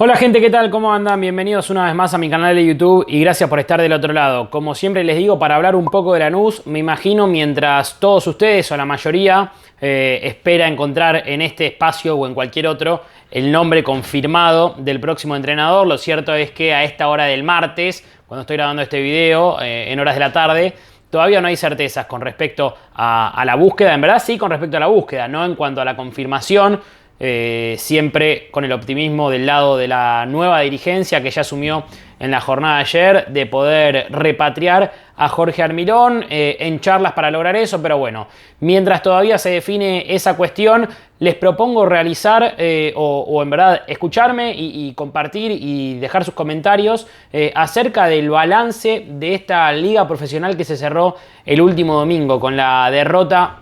Hola gente, ¿qué tal? ¿Cómo andan? Bienvenidos una vez más a mi canal de YouTube y gracias por estar del otro lado. Como siempre les digo, para hablar un poco de Lanús, me imagino mientras todos ustedes o la mayoría espera encontrar en este espacio o en cualquier otro el nombre confirmado del próximo entrenador. Lo cierto es que a esta hora del martes, cuando estoy grabando este video, en horas de la tarde, todavía no hay certezas con respecto a la búsqueda. En verdad sí con respecto a la búsqueda, no en cuanto a la confirmación. Siempre con el optimismo del lado de la nueva dirigencia que ya asumió en la jornada de ayer de poder repatriar a Jorge Almirón en charlas para lograr eso, pero bueno, mientras todavía se define esa cuestión, les propongo realizar o en verdad escucharme y compartir y dejar sus comentarios acerca del balance de esta liga profesional que se cerró el último domingo con la derrota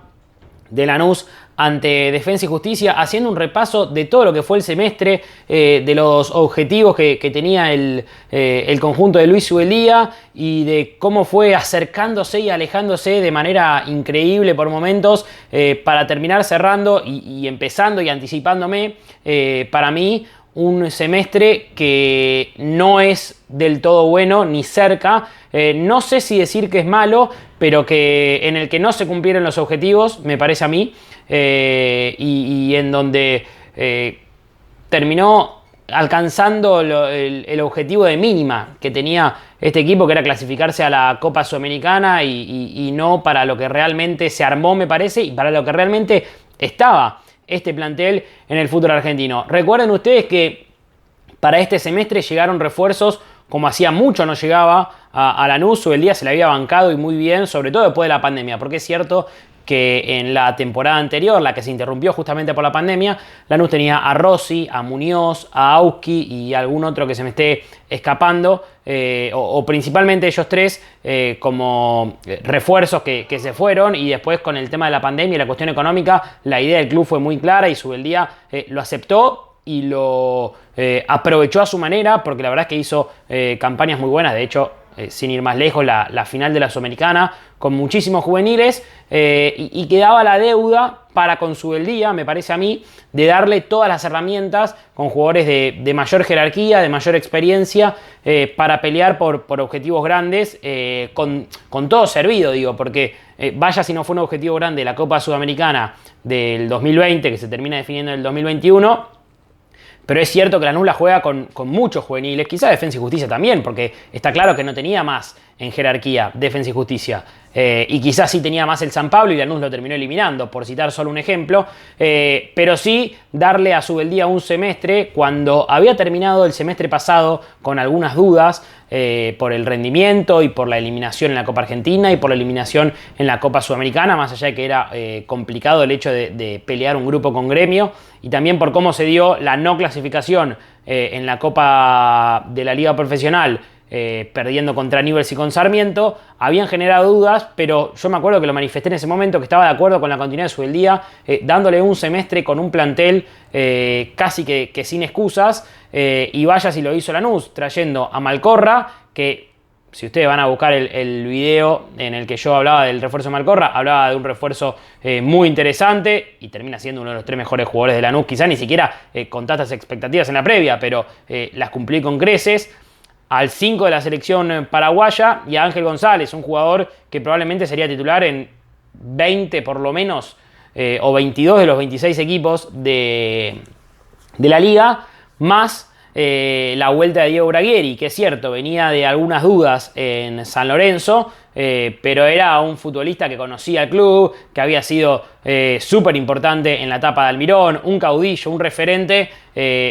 de Lanús ante Defensa y Justicia, haciendo un repaso de todo lo que fue el semestre, de los objetivos que tenía el conjunto de Luis Ubeldía y de cómo fue acercándose y alejándose de manera increíble por momentos para terminar cerrando y empezando y anticipándome para mí un semestre que no es del todo bueno ni cerca. No sé si decir que es malo, pero en el que no se cumplieron los objetivos, me parece a mí, y en donde terminó alcanzando el objetivo de mínima que tenía este equipo, que era clasificarse a la Copa Sudamericana y no para lo que realmente se armó, me parece, y para lo que realmente estaba este plantel en el fútbol argentino. Recuerden ustedes que para este semestre llegaron refuerzos como hacía mucho no llegaba a Lanús. Ubeldía se la había bancado y muy bien, sobre todo después de la pandemia, porque es cierto que en la temporada anterior, la que se interrumpió justamente por la pandemia, Lanús tenía a Rossi, a Muñoz, a Auski y algún otro que se me esté escapando, o principalmente ellos tres como refuerzos que se fueron, y después con el tema de la pandemia y la cuestión económica, la idea del club fue muy clara y Ubeldía lo aceptó y lo aprovechó a su manera, porque la verdad es que hizo campañas muy buenas. De hecho, sin ir más lejos, la final de la Sudamericana con muchísimos juveniles, y quedaba la deuda para con Ubeldía, me parece a mí, de darle todas las herramientas con jugadores de mayor jerarquía, de mayor experiencia, para pelear por objetivos grandes, con todo servido, digo, porque vaya si no fue un objetivo grande la Copa Sudamericana del 2020, que se termina definiendo en el 2021. Pero es cierto que Lanús la juega con muchos juveniles, quizá Defensa y Justicia también, porque está claro que no tenía más en jerarquía Defensa y Justicia. Y quizás sí tenía más el San Pablo y Lanús lo terminó eliminando, por citar solo un ejemplo. Pero sí darle a Ubeldía un semestre cuando había terminado el semestre pasado con algunas dudas por el rendimiento y por la eliminación en la Copa Argentina y por la eliminación en la Copa Sudamericana, más allá de que era complicado el hecho de pelear un grupo con Gremio, y también por cómo se dio la no clasificación en la Copa de la Liga Profesional, perdiendo contra Newell's y con Sarmiento. Habían generado dudas, pero yo me acuerdo que lo manifesté en ese momento, que estaba de acuerdo con la continuidad de Ubeldía, dándole un semestre con un plantel casi que sin excusas, y vaya si lo hizo Lanús, trayendo a Malcorra, que si ustedes van a buscar el video en el que yo hablaba del refuerzo de Malcorra, hablaba de un refuerzo muy interesante y termina siendo uno de los 3 mejores jugadores de Lanús, quizás ni siquiera con tantas expectativas en la previa, pero las cumplí con creces. Al 5 de la selección paraguaya, y a Ángel González, un jugador que probablemente sería titular en 20 por lo menos, o 22 de los 26 equipos de la liga, más la vuelta de Diego Braguieri, que es cierto, venía de algunas dudas en San Lorenzo, pero era un futbolista que conocía el club, que había sido súper importante en la etapa de Almirón, un caudillo, un referente.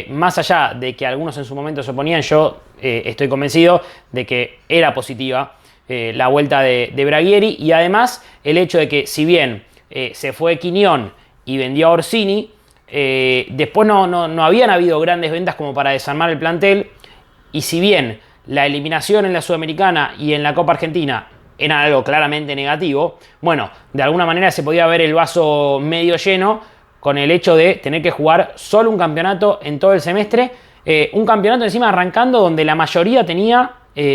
Más allá de que algunos en su momento se oponían, yo estoy convencido de que era positiva la vuelta de Braguieri, y además el hecho de que si bien se fue Quiñón y vendió a Orsini, después no habían habido grandes ventas como para desarmar el plantel, y si bien la eliminación en la Sudamericana y en la Copa Argentina era algo claramente negativo, bueno, de alguna manera se podía ver el vaso medio lleno con el hecho de tener que jugar solo un campeonato en todo el semestre, un campeonato encima arrancando donde la mayoría tenía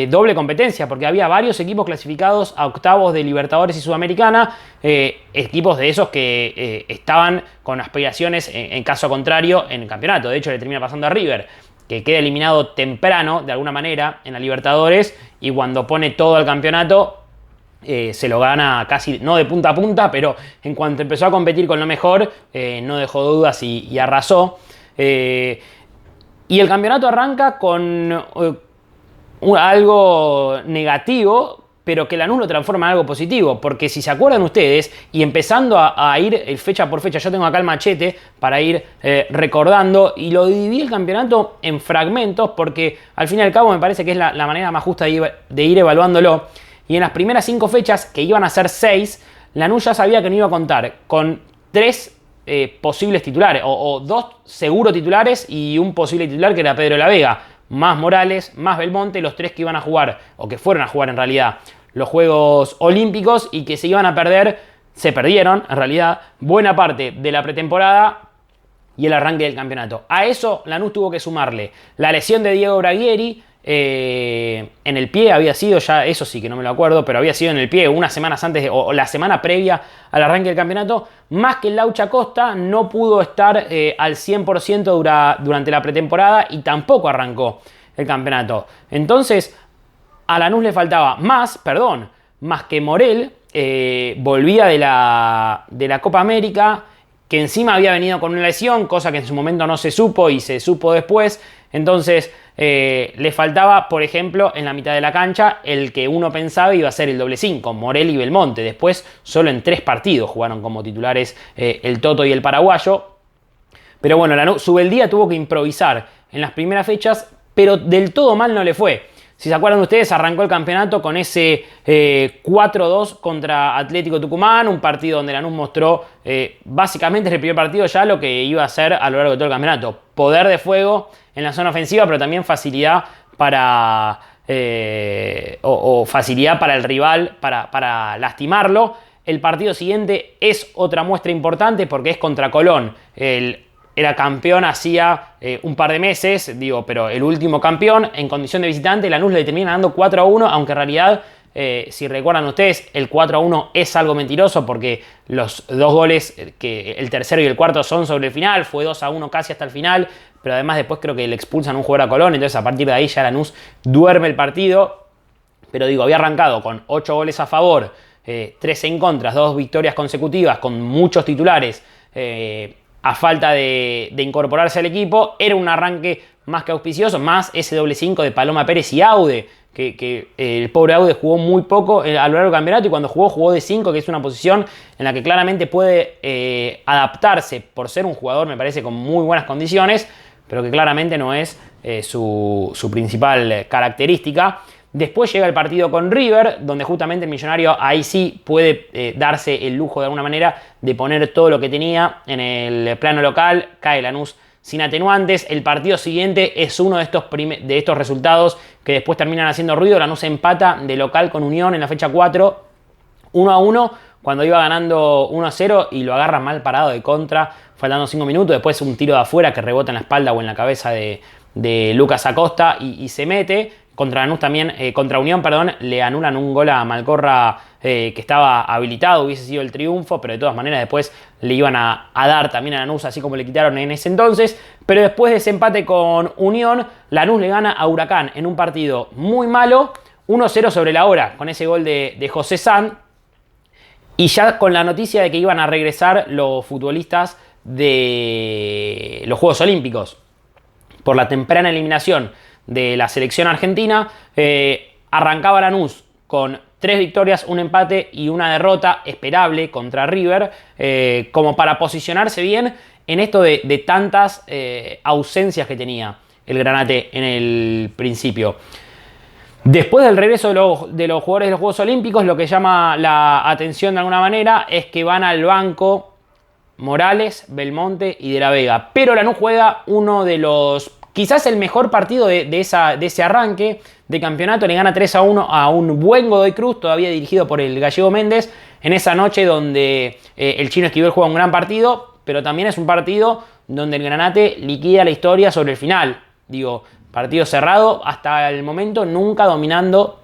doble competencia, porque había varios equipos clasificados a octavos de Libertadores y Sudamericana, equipos de esos que estaban con aspiraciones, en caso contrario, en el campeonato. De hecho, le termina pasando a River, que queda eliminado temprano, de alguna manera, en la Libertadores, y cuando pone todo al campeonato, se lo gana casi, no de punta a punta, pero en cuanto empezó a competir con lo mejor, no dejó dudas y arrasó. Y el campeonato arranca con algo negativo, pero que Lanús lo transforma en algo positivo, porque si se acuerdan ustedes, y empezando a ir fecha por fecha, yo tengo acá el machete para ir recordando, y lo dividí el campeonato en fragmentos, porque al fin y al cabo me parece que es la manera más justa de ir evaluándolo. Y en las primeras 5 fechas, que iban a ser 6, Lanús ya sabía que no iba a contar con 3 posibles titulares, o 2 seguros titulares y un posible titular que era Pedro de la Vega, más Morales, más Belmonte, los 3 que iban a jugar, o que fueron a jugar en realidad, los Juegos Olímpicos, y que se iban a perder, se perdieron en realidad, buena parte de la pretemporada y el arranque del campeonato. A eso Lanús tuvo que sumarle la lesión de Diego Braguieri, en el pie había sido, ya eso sí que no me lo acuerdo, pero había sido en el pie unas semanas antes o la semana previa al arranque del campeonato, más que el Laucha Costa no pudo estar al 100% durante la pretemporada y tampoco arrancó el campeonato. Entonces a Lanús le faltaba más que Morel, volvía de la Copa América, que encima había venido con una lesión, cosa que en su momento no se supo y se supo después. Entonces le faltaba, por ejemplo, en la mitad de la cancha, el que uno pensaba iba a ser el doble 5, Morel y Belmonte. Después solo en 3 partidos jugaron como titulares el Toto y el paraguayo. Pero bueno, Lanús Subeldía tuvo que improvisar en las primeras fechas, pero del todo mal no le fue. Si se acuerdan ustedes, arrancó el campeonato con ese 4-2 contra Atlético Tucumán, un partido donde Lanús mostró básicamente desde el primer partido ya lo que iba a hacer a lo largo de todo el campeonato. Poder de fuego en la zona ofensiva, pero también facilidad para facilidad para el rival, para lastimarlo. El partido siguiente es otra muestra importante porque es contra Colón. Era campeón hacía un par de meses, pero el último campeón en condición de visitante, Lanús le termina dando 4-1, aunque en realidad, si recuerdan ustedes, el 4-1 es algo mentiroso porque los 2 goles, que el tercero y el cuarto son sobre el final, fue 2-1 casi hasta el final, pero además después creo que le expulsan a un jugador a Colón, entonces a partir de ahí ya Lanús duerme el partido, pero había arrancado con 8 goles a favor, 3 en contra, 2 victorias consecutivas con muchos titulares, a falta de incorporarse al equipo. Era un arranque más que auspicioso, más ese doble 5 de Paloma Pérez y Aude, que el pobre Aude jugó muy poco a lo largo del campeonato, y cuando jugó de 5, que es una posición en la que claramente puede adaptarse por ser un jugador, me parece, con muy buenas condiciones, pero que claramente no es su principal característica. Después llega el partido con River, donde justamente el Millonario ahí sí puede darse el lujo de alguna manera de poner todo lo que tenía en el plano local. Cae Lanús sin atenuantes. El partido siguiente es uno de estos resultados que después terminan haciendo ruido. Lanús empata de local con Unión en la fecha 4, 1-1, cuando iba ganando 1-0 y lo agarra mal parado de contra, faltando 5 minutos. Después un tiro de afuera que rebota en la espalda o en la cabeza de Lucas Acosta y se mete. Contra Lanús también, contra Unión, le anulan un gol a Malcorra que estaba habilitado, hubiese sido el triunfo, pero de todas maneras después le iban a dar también a Lanús, así como le quitaron en ese entonces. Pero después de ese empate con Unión, Lanús le gana a Huracán en un partido muy malo, 1-0 sobre la hora, con ese gol de José San. Y ya con la noticia de que iban a regresar los futbolistas de los Juegos Olímpicos por la temprana eliminación de la selección argentina, arrancaba Lanús con 3 victorias, un empate y una derrota esperable contra River, como para posicionarse bien en esto de tantas ausencias que tenía el Granate en el principio. Después del regreso de los jugadores de los Juegos Olímpicos, lo que llama la atención de alguna manera es que van al banco Morales, Belmonte y de la Vega, pero Lanús juega uno de los, quizás el mejor partido de ese arranque de campeonato. Le gana 3-1 a un buen Godoy Cruz, todavía dirigido por el Gallego Méndez, en esa noche donde el Chino Esquivel juega un gran partido, pero también es un partido donde el Granate liquida la historia sobre el final. Partido cerrado hasta el momento, nunca dominando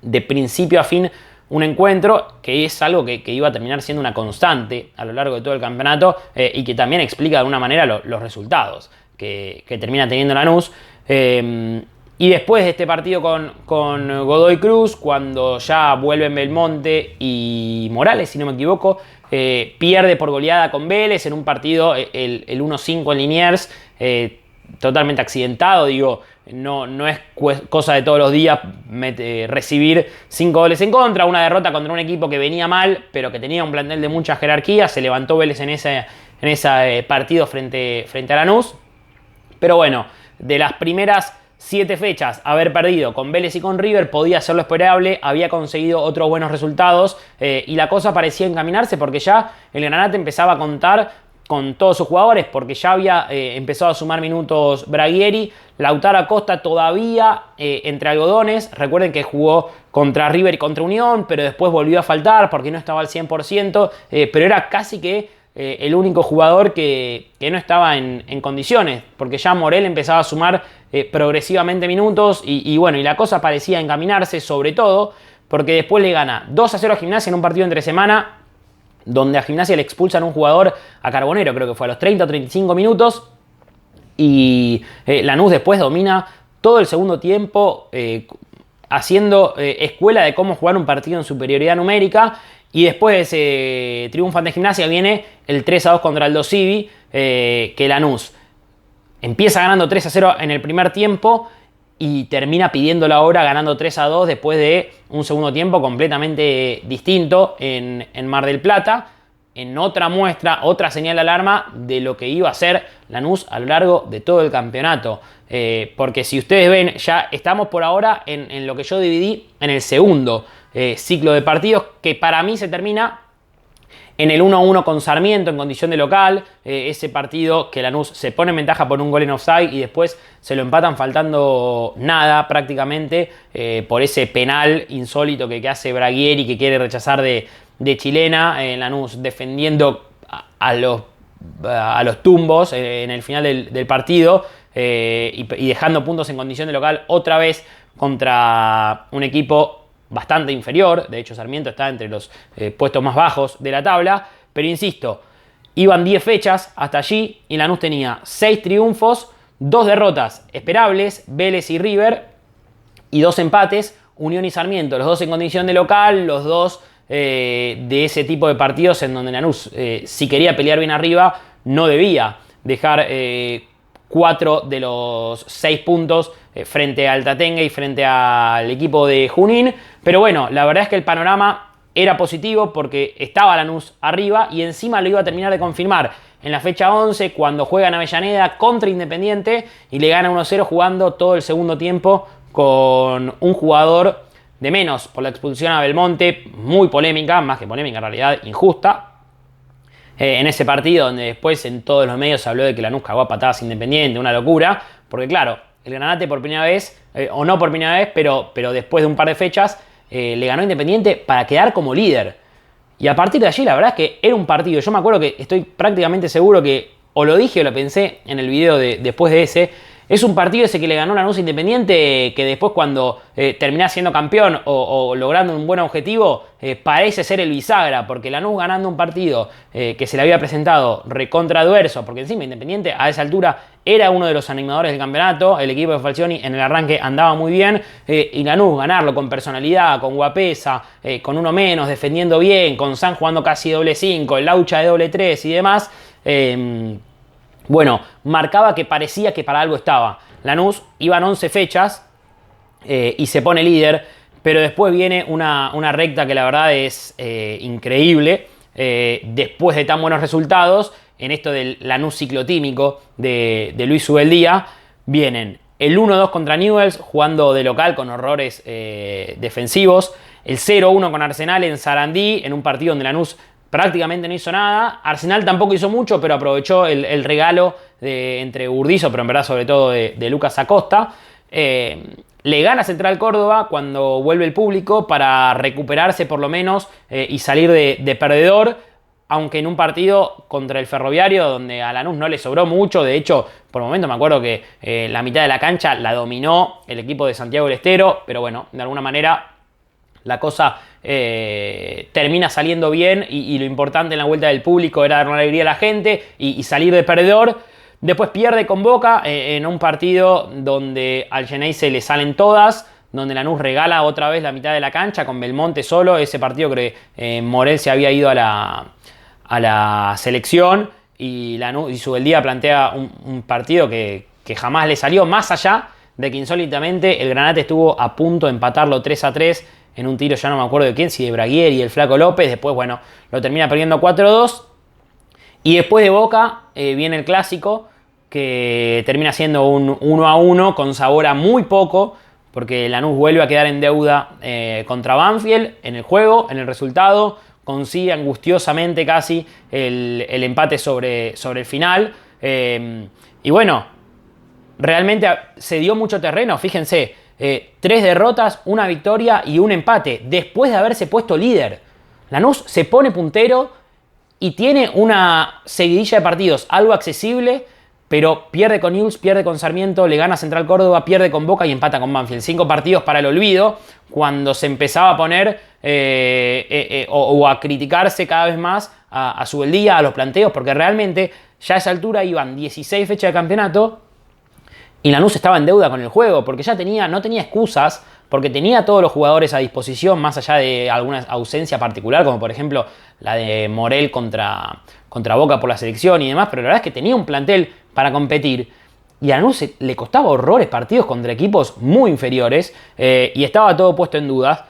de principio a fin un encuentro, que es algo que iba a terminar siendo una constante a lo largo de todo el campeonato, y que también explica de alguna manera los resultados. que termina teniendo Lanús. Y después de este partido con Godoy Cruz, cuando ya vuelven Belmonte y Morales, si no me equivoco, pierde por goleada con Vélez en un partido, el 1-5 en Liniers, totalmente accidentado, digo, no es cosa de todos los días recibir 5 goles en contra, una derrota contra un equipo que venía mal, pero que tenía un plantel de mucha jerarquía, se levantó Vélez en ese partido frente a Lanús, pero bueno, de las primeras 7 fechas, haber perdido con Vélez y con River podía ser lo esperable, había conseguido otros buenos resultados y la cosa parecía encaminarse porque ya el Granate empezaba a contar con todos sus jugadores porque ya había empezado a sumar minutos Braguieri, Lautaro Acosta todavía entre algodones, recuerden que jugó contra River y contra Unión, pero después volvió a faltar porque no estaba al 100%, pero era casi que el único jugador que no estaba en condiciones, porque ya Morel empezaba a sumar progresivamente minutos y bueno, y la cosa parecía encaminarse, sobre todo porque después le gana 2-0 a Gimnasia en un partido entre semana, donde a Gimnasia le expulsan un jugador, a Carbonero, creo que fue a los 30 o 35 minutos, y Lanús después domina todo el segundo tiempo, haciendo escuela de cómo jugar un partido en superioridad numérica. Y después de ese triunfo ante Gimnasia viene el 3-2 contra Aldo Civi, que Lanús empieza ganando 3-0 en el primer tiempo y termina pidiendo la hora ganando 3-2 después de un segundo tiempo completamente distinto en Mar del Plata, en otra muestra, otra señal de alarma de lo que iba a ser Lanús a lo largo de todo el campeonato. Porque si ustedes ven, ya estamos por ahora en lo que yo dividí en el segundo ciclo de partidos, que para mí se termina en el 1-1 con Sarmiento en condición de local, ese partido que Lanús se pone en ventaja por un gol en offside y después se lo empatan faltando nada prácticamente por ese penal insólito que hace Braguieri, que quiere rechazar de chilena, Lanús defendiendo a los tumbos en el final del partido y dejando puntos en condición de local otra vez contra un equipo bastante inferior. De hecho, Sarmiento está entre los puestos más bajos de la tabla, pero insisto, iban 10 fechas hasta allí y Lanús tenía 6 triunfos, 2 derrotas esperables, Vélez y River, y 2 empates, Unión y Sarmiento, los dos en condición de local, los dos de ese tipo de partidos en donde Lanús, si quería pelear bien arriba, no debía dejar 4 de los 6 puntos frente al Tatengue y frente al equipo de Junín. Pero bueno, la verdad es que el panorama era positivo porque estaba Lanús arriba y encima lo iba a terminar de confirmar en la fecha 11 cuando juega en Avellaneda contra Independiente y le gana 1-0 jugando todo el segundo tiempo con un jugador de menos por la expulsión a Belmonte, muy polémica, más que polémica en realidad, injusta. En ese partido donde después en todos los medios se habló de que Lanús cagó a patadas Independiente, una locura, porque claro, el Granate por primera vez, o no por primera vez, pero después de un par de fechas, le ganó Independiente para quedar como líder. Y a partir de allí la verdad es que era un partido, yo me acuerdo que estoy prácticamente seguro que o lo dije o lo pensé en el video después de ese. Es un partido ese que le ganó Lanús Independiente que después cuando termina siendo campeón o logrando un buen objetivo parece ser el bisagra, porque Lanús ganando un partido que se le había presentado recontra adverso, porque encima Independiente a esa altura era uno de los animadores del campeonato, el equipo de Falcioni en el arranque andaba muy bien y Lanús ganarlo con personalidad, con guapesa, con uno menos, defendiendo bien, con San jugando casi doble 5, el Laucha de doble 3 y demás. Bueno, marcaba que parecía que para algo estaba. Lanús iban 11 fechas y se pone líder, pero después viene una recta que la verdad es increíble. Después de tan buenos resultados, en esto del Lanús ciclotímico de Luis Ubeldía, vienen el 1-2 contra Newell's, jugando de local con horrores defensivos. El 0-1 con Arsenal en Sarandí, en un partido donde Lanús prácticamente no hizo nada. Arsenal tampoco hizo mucho, pero aprovechó el regalo entre Burdizo, pero en verdad sobre todo de Lucas Acosta. Le gana Central Córdoba cuando vuelve el público para recuperarse por lo menos y salir de perdedor, aunque en un partido contra el Ferroviario donde a Lanús no le sobró mucho. De hecho, por el momento me acuerdo que la mitad de la cancha la dominó el equipo de Santiago del Estero, pero bueno, de alguna manera la cosa termina saliendo bien y lo importante en la vuelta del público era dar una alegría a la gente y salir de perdedor. Después pierde con Boca en un partido donde al Geneise le salen todas, donde Lanús regala otra vez la mitad de la cancha con Belmonte solo. Ese partido creo que Morel se había ido a la selección y Subeldía plantea un partido que jamás le salió, más allá de que insólitamente el Granate estuvo a punto de empatarlo 3-3 en un tiro, ya no me acuerdo de quién, si de Braguieri y el Flaco López. Después, bueno, lo termina perdiendo 4-2. Y después de Boca viene el clásico, que termina siendo un 1-1 con sabor a muy poco, porque Lanús vuelve a quedar en deuda contra Banfield en el juego, en el resultado. Consigue angustiosamente casi el empate sobre el final. Y bueno, realmente se dio mucho terreno, fíjense. 3 derrotas, 1 victoria y 1 empate, después de haberse puesto líder. Lanús se pone puntero y tiene una seguidilla de partidos algo accesible, pero pierde con Newell's, pierde con Sarmiento, le gana a Central Córdoba, pierde con Boca y empata con Banfield. 5 partidos para el olvido, cuando se empezaba a poner o a criticarse cada vez más a Subeldía, a los planteos, porque realmente ya a esa altura iban 16 fechas de campeonato y Lanús estaba en deuda con el juego, porque ya no tenía excusas, porque tenía todos los jugadores a disposición, más allá de alguna ausencia particular, como por ejemplo la de Morel contra Boca por la selección y demás, pero la verdad es que tenía un plantel para competir. Y a Lanús le costaba horrores partidos contra equipos muy inferiores y estaba todo puesto en dudas.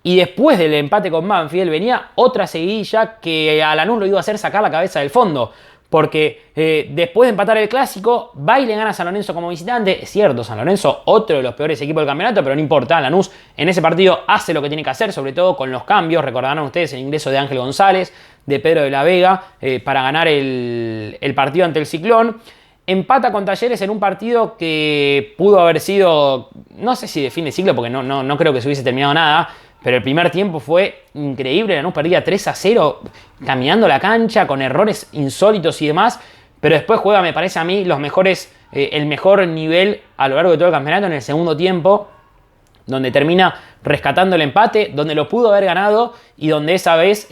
Y después del empate con Banfield venía otra seguidilla que a Lanús lo iba a hacer sacar la cabeza del fondo. Porque después de empatar el clásico, va y le gana a San Lorenzo como visitante. Es cierto, San Lorenzo, otro de los peores equipos del campeonato, pero no importa. Lanús en ese partido hace lo que tiene que hacer, sobre todo con los cambios. Recordarán ustedes el ingreso de Ángel González, de Pedro de la Vega, para ganar el partido ante el Ciclón. Empata con Talleres en un partido que pudo haber sido, no sé si de fin de ciclo, porque no creo que se hubiese terminado nada. Pero el primer tiempo fue increíble. Lanús perdía 3-0 caminando la cancha con errores insólitos y demás. Pero después juega, me parece a mí, el mejor nivel a lo largo de todo el campeonato en el segundo tiempo, donde termina rescatando el empate, donde lo pudo haber ganado y donde esa vez,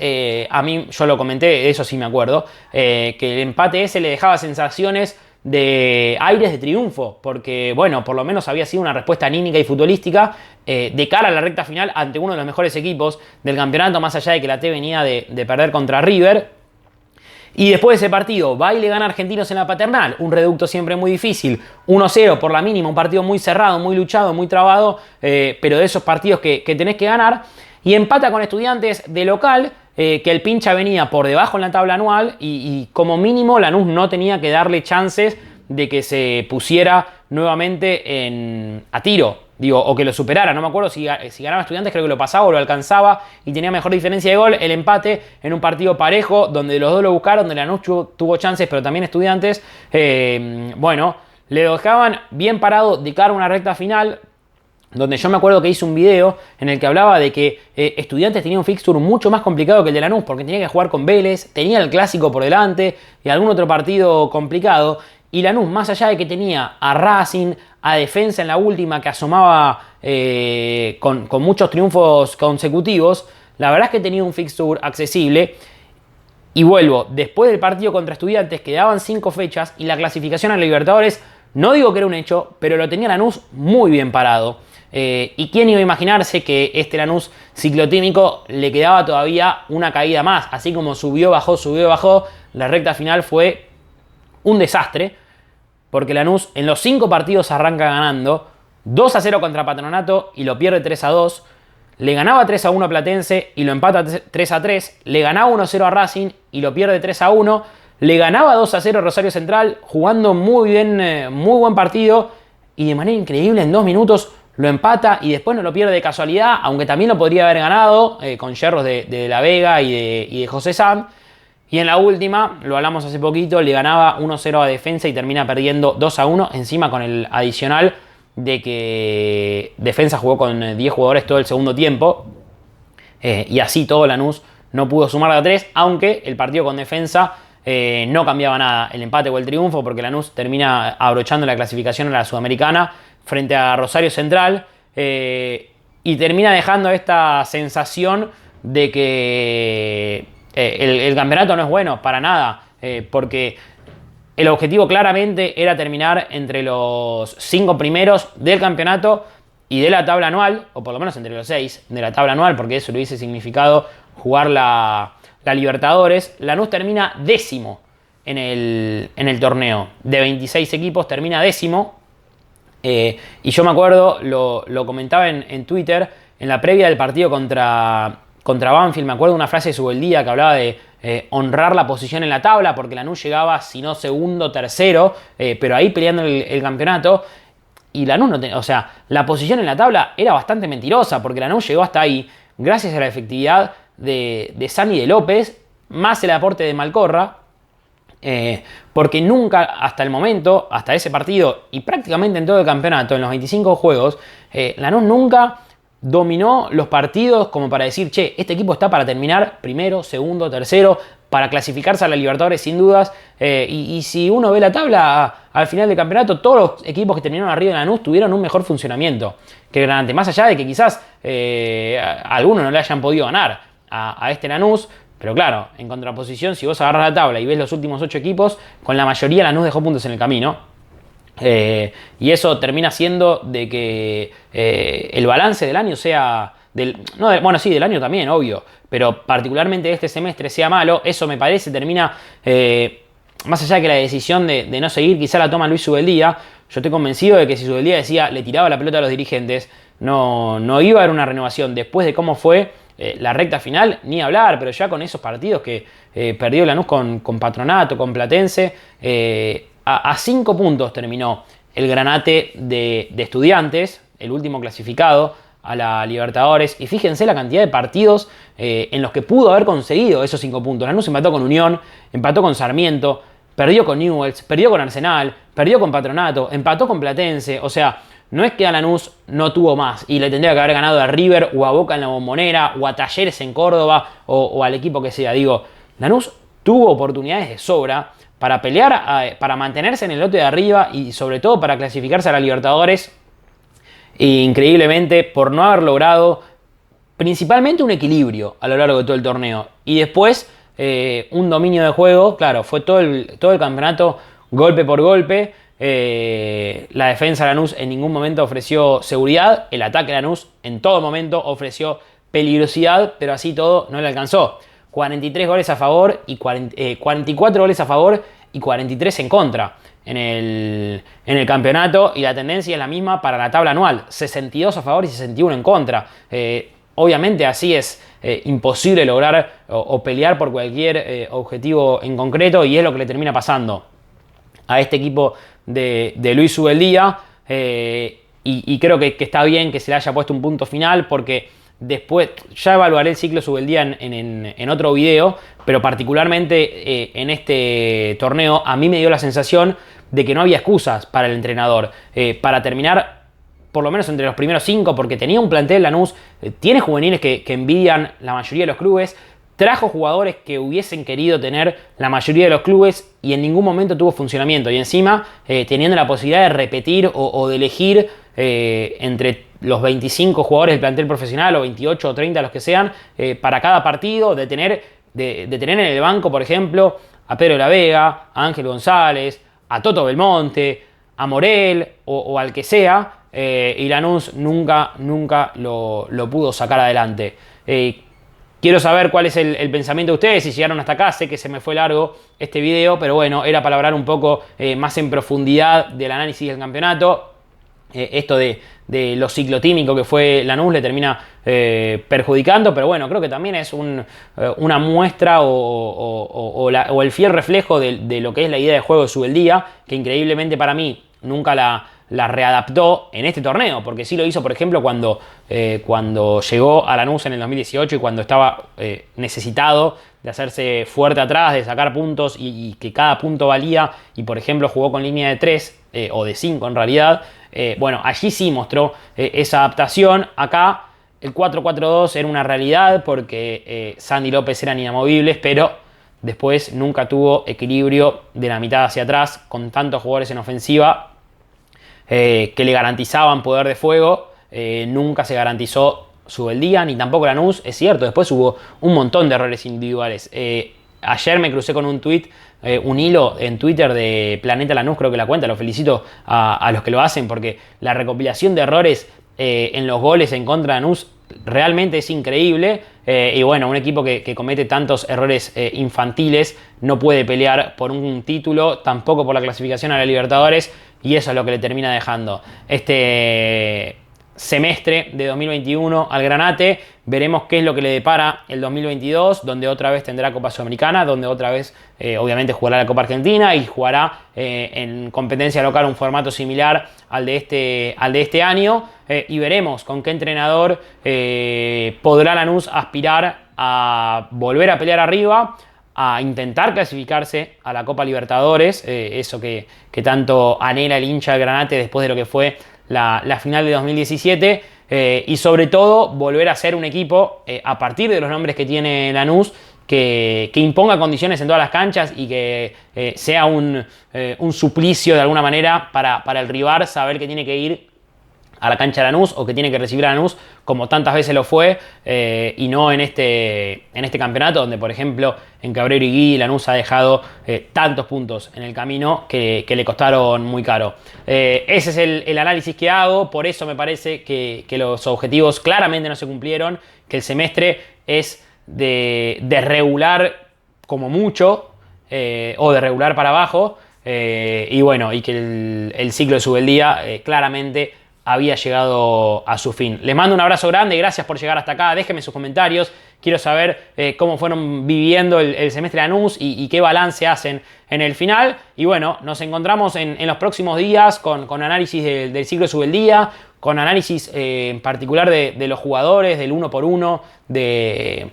a mí, yo lo comenté, eso sí me acuerdo, que el empate ese le dejaba sensaciones de aires de triunfo, porque bueno, por lo menos había sido una respuesta anímica y futbolística de cara a la recta final ante uno de los mejores equipos del campeonato, más allá de que la T venía de perder contra River. Y después de ese partido va y le gana a Argentinos en la Paternal, un reducto siempre muy difícil, 1-0 por la mínima, un partido muy cerrado, muy luchado, muy trabado, pero de esos partidos que tenés que ganar. Y empata con Estudiantes de local, que el pincha venía por debajo en la tabla anual y como mínimo Lanús no tenía que darle chances de que se pusiera nuevamente a tiro, o que lo superara. No me acuerdo si ganaba Estudiantes, creo que lo pasaba o lo alcanzaba y tenía mejor diferencia de gol. El empate en un partido parejo donde los dos lo buscaron, donde Lanús tuvo chances, pero también Estudiantes, bueno, le dejaban bien parado de cara a una recta final, donde yo me acuerdo que hice un video en el que hablaba de que Estudiantes tenía un fixture mucho más complicado que el de Lanús, porque tenía que jugar con Vélez, tenía el Clásico por delante y algún otro partido complicado. Y Lanús, más allá de que tenía a Racing, a Defensa en la última, que asomaba con muchos triunfos consecutivos, la verdad es que tenía un fixture accesible. Y vuelvo, después del partido contra Estudiantes quedaban 5 fechas y la clasificación a la Libertadores, no digo que era un hecho, pero lo tenía Lanús muy bien parado. ¿Y quién iba a imaginarse que este Lanús ciclotímico le quedaba todavía una caída más? Así como subió, bajó, la recta final fue un desastre, porque Lanús en los 5 partidos arranca ganando 2-0 contra Patronato y lo pierde 3-2, le ganaba 3-1 a Platense y lo empata 3-3, le ganaba 1-0 a Racing y lo pierde 3-1, le ganaba 2-0 a Rosario Central jugando muy bien, muy buen partido, y de manera increíble en 2 minutos lo empata y después no lo pierde de casualidad, aunque también lo podría haber ganado con yerros de La Vega y de José Sam. Y en la última, lo hablamos hace poquito, le ganaba 1-0 a Defensa y termina perdiendo 2-1, encima con el adicional de que Defensa jugó con 10 jugadores todo el segundo tiempo. Y así todo Lanús no pudo sumar a 3, aunque el partido con Defensa no cambiaba nada, el empate o el triunfo, porque Lanús termina abrochando la clasificación a la Sudamericana frente a Rosario Central y termina dejando esta sensación de que el campeonato no es bueno para nada, porque el objetivo claramente era terminar entre los 5 primeros del campeonato y de la tabla anual, o por lo menos entre los 6 de la tabla anual, porque eso le hubiese significado jugar la Libertadores. Lanús termina décimo en el torneo. De 26 equipos termina décimo. Y yo me acuerdo, lo comentaba en Twitter, en la previa del partido contra Banfield, me acuerdo una frase de Subeldía que hablaba de honrar la posición en la tabla, porque Lanús llegaba, si no segundo, tercero, pero ahí peleando el campeonato. Y Lanús no tenía, o sea, la posición en la tabla era bastante mentirosa, porque Lanús llegó hasta ahí gracias a la efectividad de Sani de López, más el aporte de Malcorra, porque nunca hasta el momento, hasta ese partido y prácticamente en todo el campeonato, en los 25 juegos, Lanús nunca dominó los partidos como para decir, che, este equipo está para terminar primero, segundo, tercero, para clasificarse a la Libertadores sin dudas. Y si uno ve la tabla al final del campeonato, todos los equipos que terminaron arriba de Lanús tuvieron un mejor funcionamiento que Granate, más allá de que quizás algunos no le hayan podido ganar a este Lanús. Pero claro, en contraposición, si vos agarrás la tabla y ves los últimos 8 equipos, con la mayoría Lanús dejó puntos en el camino. Y eso termina siendo de que el balance del año sea... del año también, obvio. Pero particularmente este semestre sea malo. Eso me parece termina... más allá de que la decisión de no seguir quizá la toma Luis Subeldía, yo estoy convencido de que si Subeldía decía, le tiraba la pelota a los dirigentes, no iba a haber una renovación. Después de cómo fue la recta final, ni hablar, pero ya con esos partidos que perdió Lanús con Patronato, con Platense, a 5 puntos terminó el Granate de Estudiantes, el último clasificado a la Libertadores, y fíjense la cantidad de partidos en los que pudo haber conseguido esos 5 puntos. Lanús empató con Unión, empató con Sarmiento, perdió con Newell's, perdió con Arsenal, perdió con Patronato, empató con Platense. O sea, no es que a Lanús no tuvo más y le tendría que haber ganado a River o a Boca en la Bombonera o a Talleres en Córdoba o al equipo que sea. Digo, Lanús tuvo oportunidades de sobra para pelear, para mantenerse en el lote de arriba y sobre todo para clasificarse a la Libertadores. E increíblemente, por no haber logrado principalmente un equilibrio a lo largo de todo el torneo. Y después un dominio de juego, claro, fue todo el campeonato golpe por golpe. La defensa de Lanús en ningún momento ofreció seguridad. El ataque de Lanús en todo momento ofreció peligrosidad, pero así todo no le alcanzó. 43 goles a favor y 44 goles a favor y 43 en contra en el campeonato, y la tendencia es la misma para la tabla anual, 62 a favor y 61 en contra. Obviamente así es imposible lograr o pelear por cualquier objetivo en concreto, y es lo que le termina pasando a este equipo de Luis Subeldía, y creo que está bien que se le haya puesto un punto final, porque después ya evaluaré el ciclo Subeldía en otro video, pero particularmente en este torneo a mí me dio la sensación de que no había excusas para el entrenador para terminar por lo menos entre los primeros 5, porque tenía un plantel Lanús, tiene juveniles que envidian la mayoría de los clubes, trajo jugadores que hubiesen querido tener la mayoría de los clubes y en ningún momento tuvo funcionamiento. Y encima, teniendo la posibilidad de repetir o de elegir entre los 25 jugadores del plantel profesional o 28 o 30, los que sean, para cada partido, de tener en el banco, por ejemplo, a Pedro de la Vega, a Ángel González, a Toto Belmonte, a Morel o al que sea, y Lanús nunca lo pudo sacar adelante. Quiero saber cuál es el pensamiento de ustedes, si llegaron hasta acá. Sé que se me fue largo este video, pero bueno, era para hablar un poco más en profundidad del análisis del campeonato. Esto de lo ciclotímico que fue Lanús le termina perjudicando, pero bueno, creo que también es una muestra o el fiel reflejo de lo que es la idea de juego de Subeldía, que increíblemente para mí nunca la readaptó en este torneo, porque sí lo hizo, por ejemplo, cuando llegó a Lanús en el 2018 y cuando estaba necesitado de hacerse fuerte atrás, de sacar puntos y que cada punto valía, y por ejemplo jugó con línea de 3 o de 5 en realidad. Bueno, allí sí mostró esa adaptación. Acá el 4-4-2 era una realidad porque Sandy López eran inamovibles, pero después nunca tuvo equilibrio de la mitad hacia atrás, con tantos jugadores en ofensiva que le garantizaban poder de fuego. Nunca se garantizó Subeldía, ni tampoco Lanús. Es cierto, después hubo un montón de errores individuales. Ayer me crucé con un tuit un hilo en Twitter de Planeta Lanús, creo que la cuenta, lo felicito a los que lo hacen, porque la recopilación de errores en los goles en contra de Lanús realmente es increíble. Y bueno, un equipo que comete tantos errores infantiles no puede pelear por un título, tampoco por la clasificación a la Libertadores, y eso es lo que le termina dejando este semestre de 2021 al Granate. Veremos qué es lo que le depara el 2022, donde otra vez tendrá Copa Sudamericana, donde otra vez obviamente jugará la Copa Argentina y jugará en competencia local un formato similar al de este año. Y veremos con qué entrenador podrá Lanús aspirar a volver a pelear arriba, a intentar clasificarse a la Copa Libertadores, eso que tanto anhela el hincha del Granate después de lo que fue la final de 2017, y sobre todo volver a ser un equipo a partir de los nombres que tiene Lanús, que imponga condiciones en todas las canchas y que sea un suplicio de alguna manera para el rival saber que tiene que ir a la cancha de Lanús o que tiene que recibir a Lanús, como tantas veces lo fue, y no en este campeonato, donde por ejemplo en Cabrero y Guidi Lanús ha dejado tantos puntos en el camino que le costaron muy caro. Ese es el análisis que hago. Por eso me parece que los objetivos claramente no se cumplieron, que el semestre es de regular como mucho, o de regular para abajo, y bueno, y que el ciclo de Subeldía claramente había llegado a su fin. Les mando un abrazo grande, gracias por llegar hasta acá. Déjenme sus comentarios, quiero saber cómo fueron viviendo el semestre de Lanús y qué balance hacen en el final. Y bueno, nos encontramos en los próximos días con análisis del ciclo de Subeldía, con análisis en particular de los jugadores, del 1 por 1 de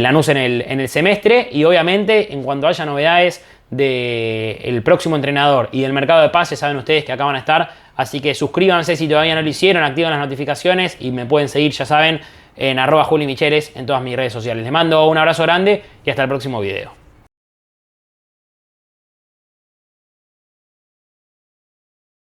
Lanús en el semestre, y obviamente en cuanto haya novedades del próximo entrenador y del mercado de pases, saben ustedes que acá van a estar. Así que suscríbanse si todavía no lo hicieron, activen las notificaciones y me pueden seguir, ya saben, en @JuliMicheles en todas mis redes sociales. Les mando un abrazo grande y hasta el próximo video.